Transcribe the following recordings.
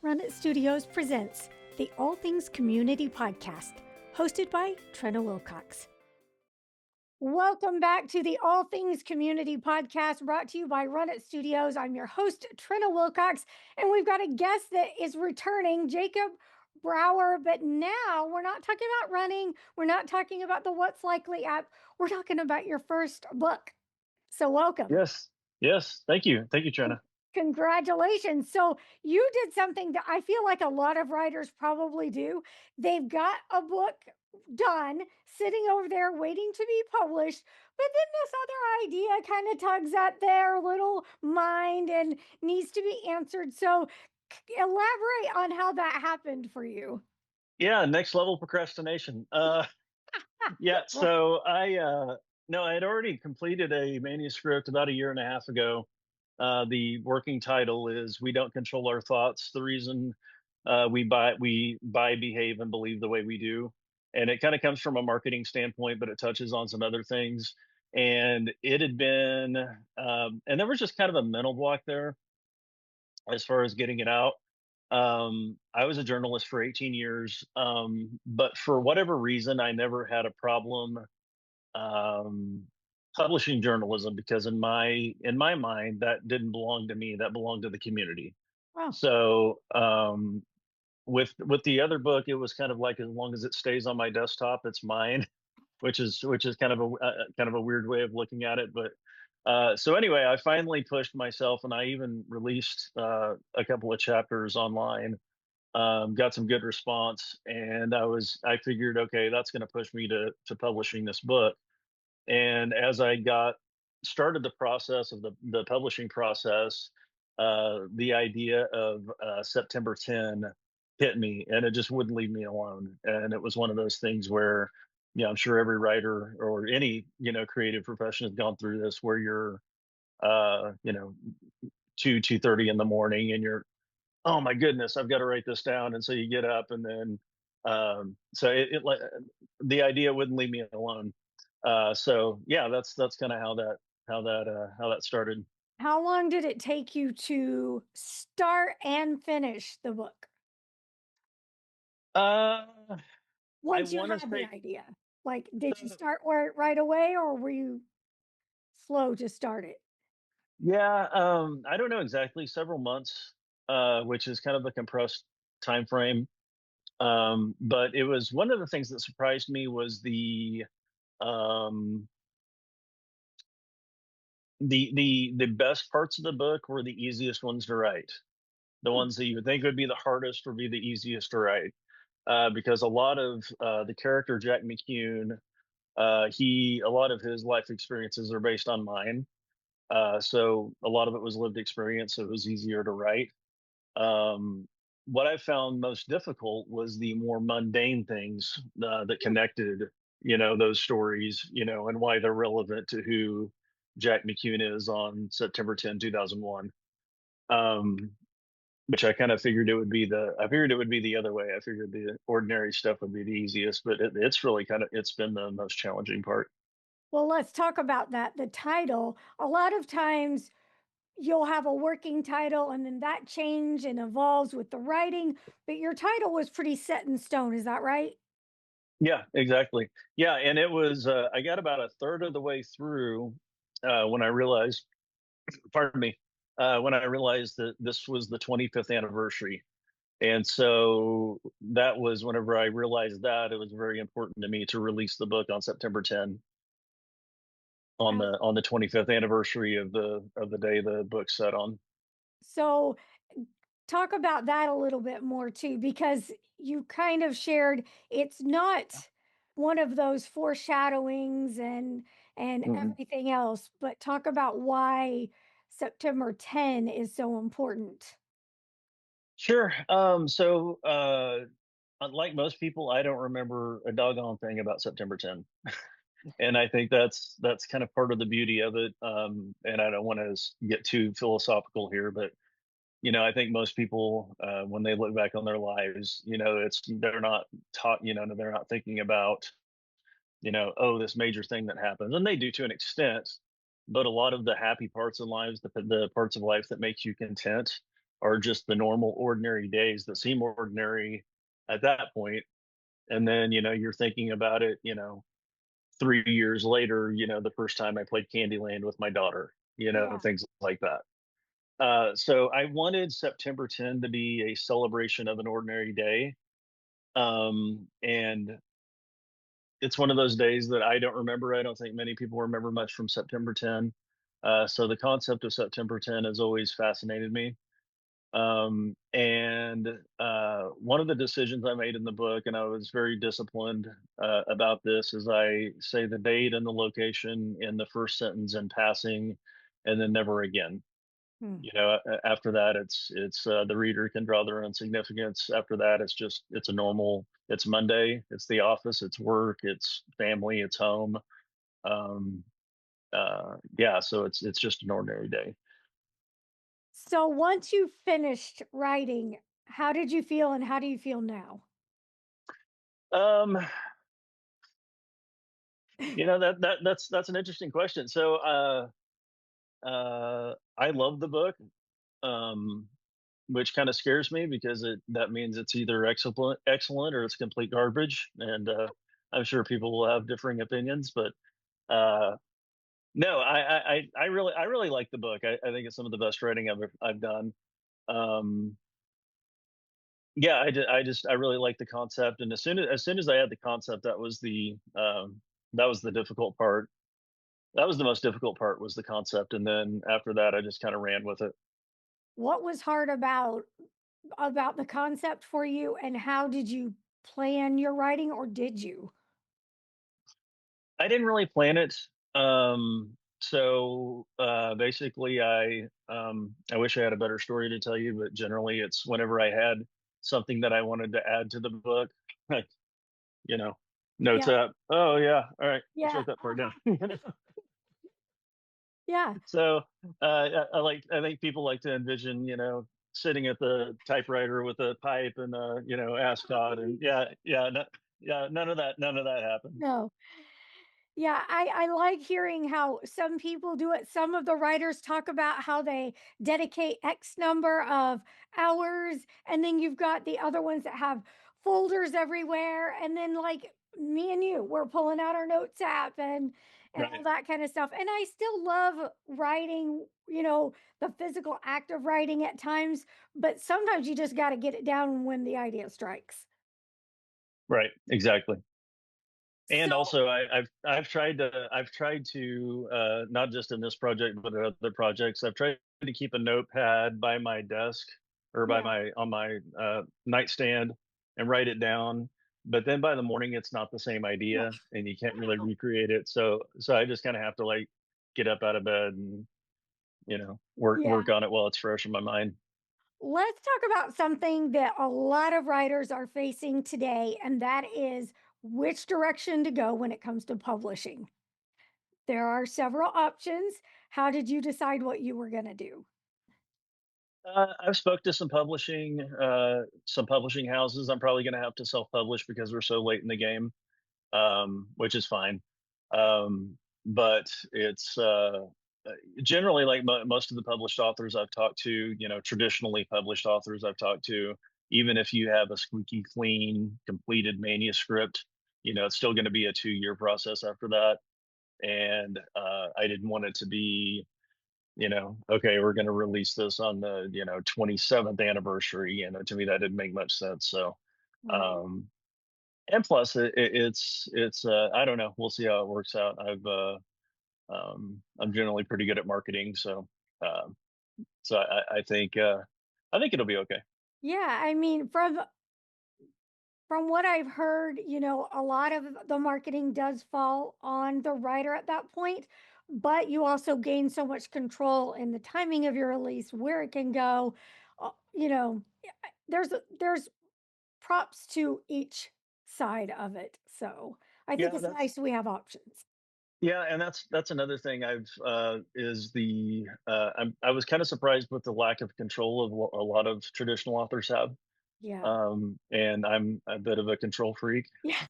Run It Studios presents the All Things Community Podcast, hosted by Trina Wilcox. Welcome back to the All Things Community Podcast, brought to you by Run It Studios. I'm your host, Trina Wilcox, and we've got a guest that is returning, Jacob Brower. But now we're not talking about running. We're not talking about the What's Likely app. We're talking about your first book. So welcome. Yes. Thank you, Trina. Congratulations. So you did something that I feel like a lot of writers probably do. They've got a book done sitting over there waiting to be published, but then this other idea kind of tugs at their little mind and needs to be answered. So elaborate on how that happened for you. Yeah, next level procrastination. Yeah, so I had already completed a manuscript about a year and a half ago. The working title is "We Don't Control Our Thoughts: The Reason we buy, behave, and believe the way we do." And it kind of comes from a marketing standpoint, but it touches on some other things. And it had been, and there was just kind of a mental block there as far as getting it out. I was a journalist for 18 years, but for whatever reason, I never had a problem um, publishing journalism because in my mind, that didn't belong to me. That belonged to the community. Wow. So with the other book, it was kind of like, as long as it stays on my desktop, it's mine, which is kind of a weird way of looking at it. But so anyway, I finally pushed myself, and I even released a couple of chapters online. Got some good response, and I figured, okay, that's going to push me to publishing this book. And as I got started the process of the publishing process, the idea of September 10 hit me, and it just wouldn't leave me alone. And it was one of those things where, I'm sure every writer or any creative profession has gone through this, where you're, uh, you know, 2:30 in the morning, and you're, oh my goodness, I've got to write this down. And so you get up, and then so it like the idea wouldn't leave me alone. So yeah, that's kind of how that started. How long did it take you to start and finish the book? Uh, I Once you want to had the say, idea, like, did you so, start right away, or were you slow to start it? yeah, I don't know exactly, several months, which is kind of a compressed time frame. But it was one of the things that surprised me was um, the best parts of the book were the easiest ones to write. The Hmm. ones that you would think would be the hardest would be the easiest to write, because a lot of the character Jack McCune, a lot of his life experiences are based on mine. So a lot of it was lived experience, so it was easier to write. Um, what I found most difficult was the more mundane things that connected, those stories, and why they're relevant to who Jack McCune is on September 10, 2001. Um, which I figured it would be the other way. I figured the ordinary stuff would be the easiest, but it's been the most challenging part. Well, let's talk about that. The title, a lot of times you'll have a working title and then that change and evolves with the writing, but your title was pretty set in stone. Is that right? Yeah, exactly. Yeah, and it was. I got about a third of the way through when I realized, pardon me, when I realized that this was the 25th anniversary. And so that was whenever I realized that it was very important to me to release the book on September 10, on As- the 25th anniversary of the day the book set on. So, talk about that a little bit more too, because you kind of shared it's not one of those foreshadowings and Mhm. everything else, but talk about why September 10 is so important. Sure. So unlike most people, I don't remember a doggone thing about September 10. And I think that's kind of part of the beauty of it. And I don't want to get too philosophical here, but I think most people, when they look back on their lives, they're not taught, they're not thinking about, oh, this major thing that happens, and they do to an extent, but a lot of the happy parts of lives, the parts of life that makes you content, are just the normal ordinary days that seem ordinary at that point. And then, you're thinking about it, 3 years later, the first time I played Candyland with my daughter, Yeah. things like that. So I wanted September 10 to be a celebration of an ordinary day. And it's one of those days that I don't remember. I don't think many people remember much from September 10. So the concept of September 10 has always fascinated me. And one of the decisions I made in the book, and I was very disciplined about this, is I say the date and the location in the first sentence in passing, and then never again. Hmm. After that, it's the reader can draw their own significance. After that, it's a normal. It's Monday. It's the office. It's work. It's family. It's home. Um, yeah, so it's just an ordinary day. So once you finished writing, how did you feel and how do you feel now? Um, that's an interesting question. So I love the book, um, which kind of scares me because that means it's either excellent or it's complete garbage, and I'm sure people will have differing opinions. But uh, no, I really like the book. I think it's some of the best writing I've done. Um, yeah, I really like the concept, and as soon as I had the concept, that was the difficult part. That was the most difficult part, was the concept, and then after that, I just kind of ran with it. What was hard about the concept for you and how did you plan your writing or did you? I didn't really plan it. So basically, I wish I had a better story to tell you, but generally, it's whenever I had something that I wanted to add to the book, like, you know, notes Yeah. up. Oh yeah, all right, let's Yeah. write that part down. Uh-huh. Yeah. So I think people like to envision, sitting at the typewriter with a pipe and ascot, and yeah, no, yeah, none of that happened. No. Yeah, I like hearing how some people do it. Some of the writers talk about how they dedicate X number of hours, and then you've got the other ones that have folders everywhere. And then like me and you, we're pulling out our notes app and all Right, that kind of stuff. And I still love writing, the physical act of writing at times, but sometimes you just got to get it down when the idea strikes. right, exactly. And So also, I've tried to not just in this project but in other projects. I've tried to keep a notepad by my desk or by yeah, my on my nightstand and write it down. But then by the morning, it's not the same yeah, idea, and you can't really recreate it. So I just kind of have to like get up out of bed and work yeah. work on it while it's fresh in my mind. Let's talk about something that a lot of writers are facing today, and that is which direction to go when it comes to publishing. There are several options. How did you decide what you were going to do? I've spoke to some publishing houses. I'm probably going to have to self-publish because we're so late in the game, which is fine. But it's generally like most of the published authors I've talked to, traditionally published authors I've talked to, even if you have a squeaky clean, completed manuscript, it's still going to be a 2-year process after that. And I didn't want it to be, okay, we're going to release this on the, 27th anniversary. To me, that didn't make much sense. So, Right. um, and plus it's I don't know, we'll see how it works out. I'm generally pretty good at marketing, um so I think it'll be okay. Yeah, I mean, from what I've heard, a lot of the marketing does fall on the writer at that point, but you also gain so much control in the timing of your release, where it can go. There's props to each side of it. So I think Yeah, it's nice we have options. yeah, and that's another thing I've is the I was kind of surprised with the lack of control of what a lot of traditional authors have. Yeah. And I'm a bit of a control freak. Yeah.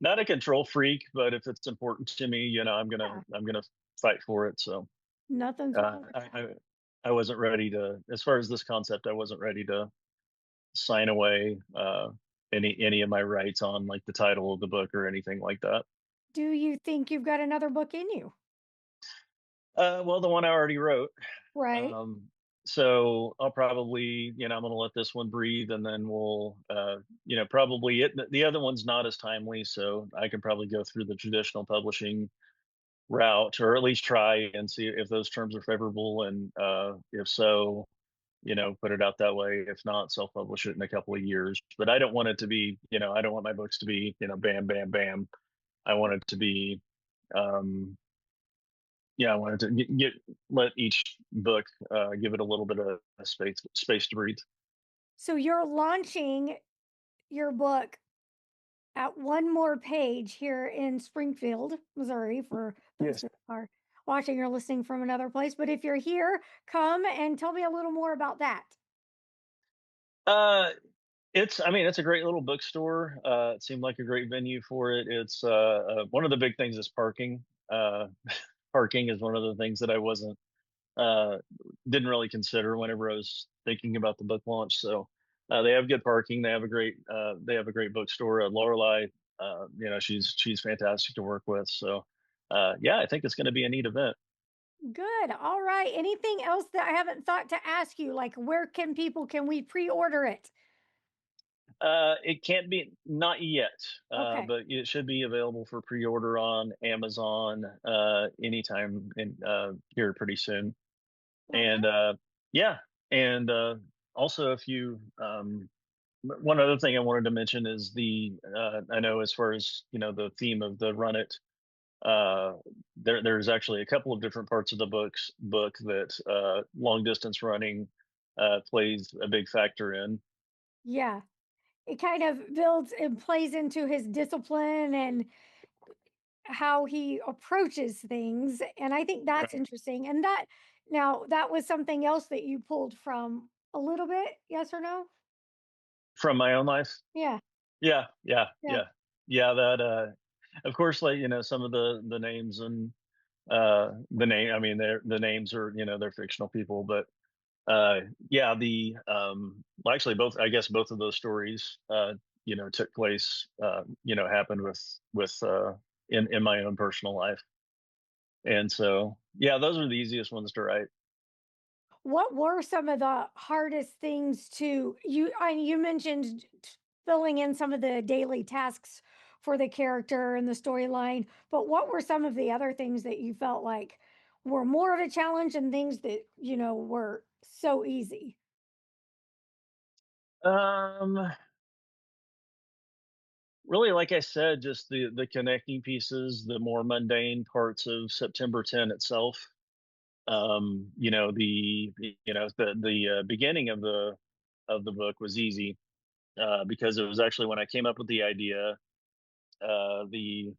Not a control freak, but if it's important to me, I'm gonna Yeah. I'm gonna fight for it. So Nothing's uh, wrong with I, that. I I wasn't ready to, as far as this concept, I wasn't ready to sign away any of my rights on like the title of the book or anything like that. Do you think you've got another book in you? Well, the one I already wrote. Right. Um, so I'll probably, I'm going to let this one breathe, and then we'll, probably the other one's not as timely, so I could probably go through the traditional publishing route, or at least try and see if those terms are favorable, and if so, put it out that way. If not, self-publish it in a couple of years. But I don't want it to be, I don't want my books to be, bam, bam, bam. I want it to be, um, yeah, I wanted to let each book give it a little bit of space to breathe. So you're launching your book at one more page here in Springfield, Missouri, for those Yes. that are watching or listening from another place. But if you're here, come and tell me a little more about that. Uh, I mean, it's a great little bookstore. It seemed like a great venue for it. It's one of the big things is parking. Uh, Parking is one of the things that I wasn't uh, didn't really consider whenever I was thinking about the book launch. So they have good parking. They have a great bookstore. Lorelei, she's fantastic to work with. So yeah, I think it's going to be a neat event. Good. All right. Anything else that I haven't thought to ask you? Like, where can we pre-order it? It can't be, not yet, Okay. but it should be available for pre-order on Amazon anytime in here pretty soon. Okay. And yeah, and also if you one other thing I wanted to mention is I know as far as the theme of the Run It, uh, there's actually a couple of different parts of the book that long distance running plays a big factor in. Yeah. It kind of builds and plays into his discipline and how he approaches things. And I think that's Right. interesting. And that now that was something else that you pulled from a little bit, yes or no? From my own life. Yeah. Yeah, yeah, Yeah. yeah, yeah. That of course, like some of the names and the name. I mean, the names are they're fictional people, but yeah, well, actually both, I guess both of those stories took place, happened with in my own personal life. And so yeah, those are the easiest ones to write. What were some of the hardest things to you? You mentioned filling in some of the daily tasks for the character and the storyline, but what were some of the other things that you felt like were more of a challenge and things that, were so easy? um Really, like I said, just the connecting pieces, the more mundane parts of September 10 itself. The beginning of the book was easy, because it was actually when I came up with the idea. The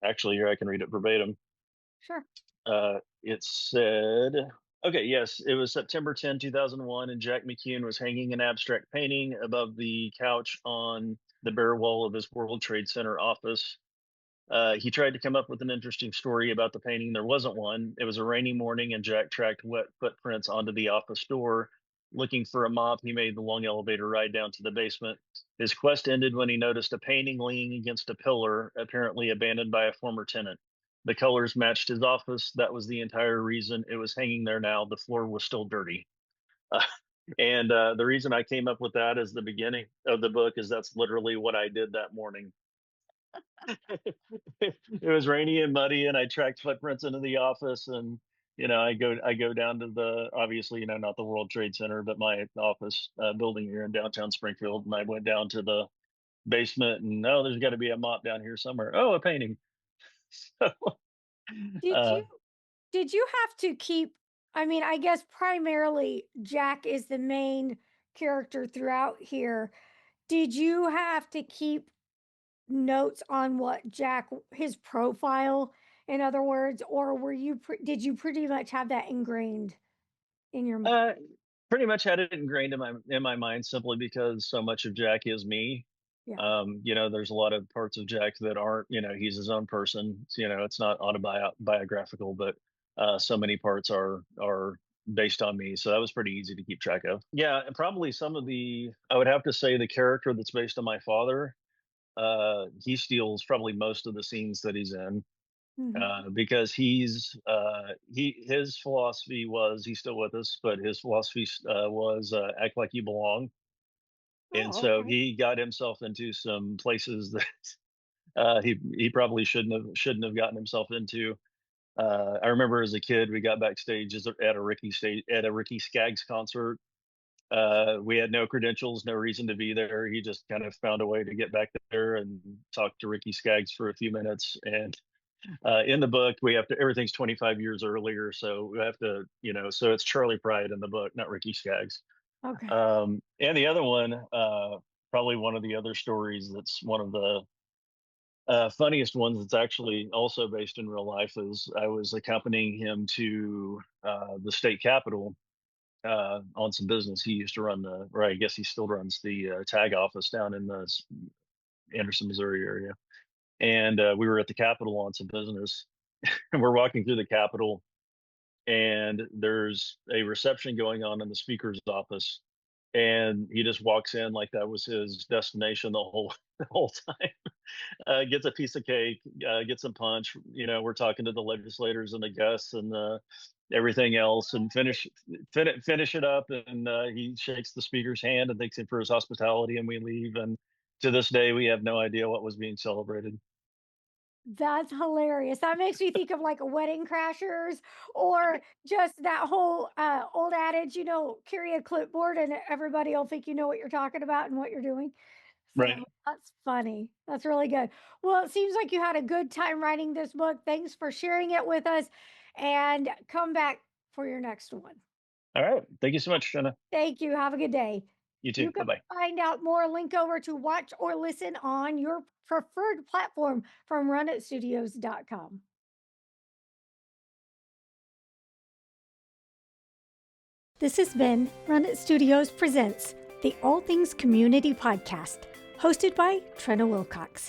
Actually, here I can read it verbatim. Sure. It said, okay, yes, it was September 10, 2001, and Jack McCune was hanging an abstract painting above the couch on the bare wall of his World Trade Center office. He tried to come up with an interesting story about the painting. There wasn't one. It was a rainy morning, and Jack tracked wet footprints onto the office door. Looking for a mop, he made the long elevator ride down to the basement. His quest ended when he noticed a painting leaning against a pillar, apparently abandoned by a former tenant. The colors matched his office. That was the entire reason it was hanging there now. The floor was still dirty. Uh, and the reason I came up with that as the beginning of the book is that's literally what I did that morning. It was rainy and muddy, and I tracked footprints into the office, and I go down to the, obviously, not the World Trade Center, but my office building here in downtown Springfield, and I went down to the basement, and oh, there's got to be a mop down here somewhere. Oh, a painting. So, Did uh, you did you have to keep I mean, I guess primarily Jack is the main character throughout here. Did you have to keep notes on what his profile, in other words, or did you pretty much have that ingrained in your mind? uh, Pretty much had it ingrained in my mind, simply because so much of Jack is me. Yeah. There's a lot of parts of Jack that aren't, he's his own person. It's not autobiographical, but so many parts are based on me. So that was pretty easy to keep track of. Yeah, and probably I would have to say the character that's based on my father, he steals probably most of the scenes that he's in. Mhm. Because his philosophy was, he's still with us, but his philosophy was act like you belong. And Oh, so okay. he got himself into some places that he probably shouldn't have gotten himself into. I remember as a kid, we got backstage at a Ricky Skaggs concert. We had no credentials, no reason to be there. He just kind of found a way to get back there and talk to Ricky Skaggs for a few minutes. And in the book, we have to everything's 25 years earlier, so we have to, so it's Charlie Pride in the book, not Ricky Skaggs. Okay. And the other one, probably one of the other stories that's one of the funniest ones that's actually also based in real life is I was accompanying him to the state capitol on some business. He used to run or I guess he still runs the tag office down in the Anderson, Missouri area. And we were at the Capitol on some business, and we're walking through the Capitol, and there's a reception going on in the speaker's office, and he just walks in like that was his destination the whole the whole time. Gets a piece of cake, gets some punch. We're talking to the legislators and the guests and everything else, and finish it up. And he shakes the speaker's hand and thanks him for his hospitality, and we leave. And to this day, we have no idea what was being celebrated. That's hilarious. That makes me think of like a Wedding Crashers or just that whole old adage, carry a clipboard and everybody will think you know what you're talking about and what you're doing. Right. So that's funny. That's really good. Well, it seems like you had a good time writing this book. Thanks for sharing it with us and come back for your next one. All right. Thank you so much, Jenna. Thank you. Have a good day. You too. You Bye can bye. find out more, link over to watch or listen on your preferred platform from runitstudios.com. This has been Run It Studios Presents, the All Things Community Podcast, hosted by Trina Wilcox.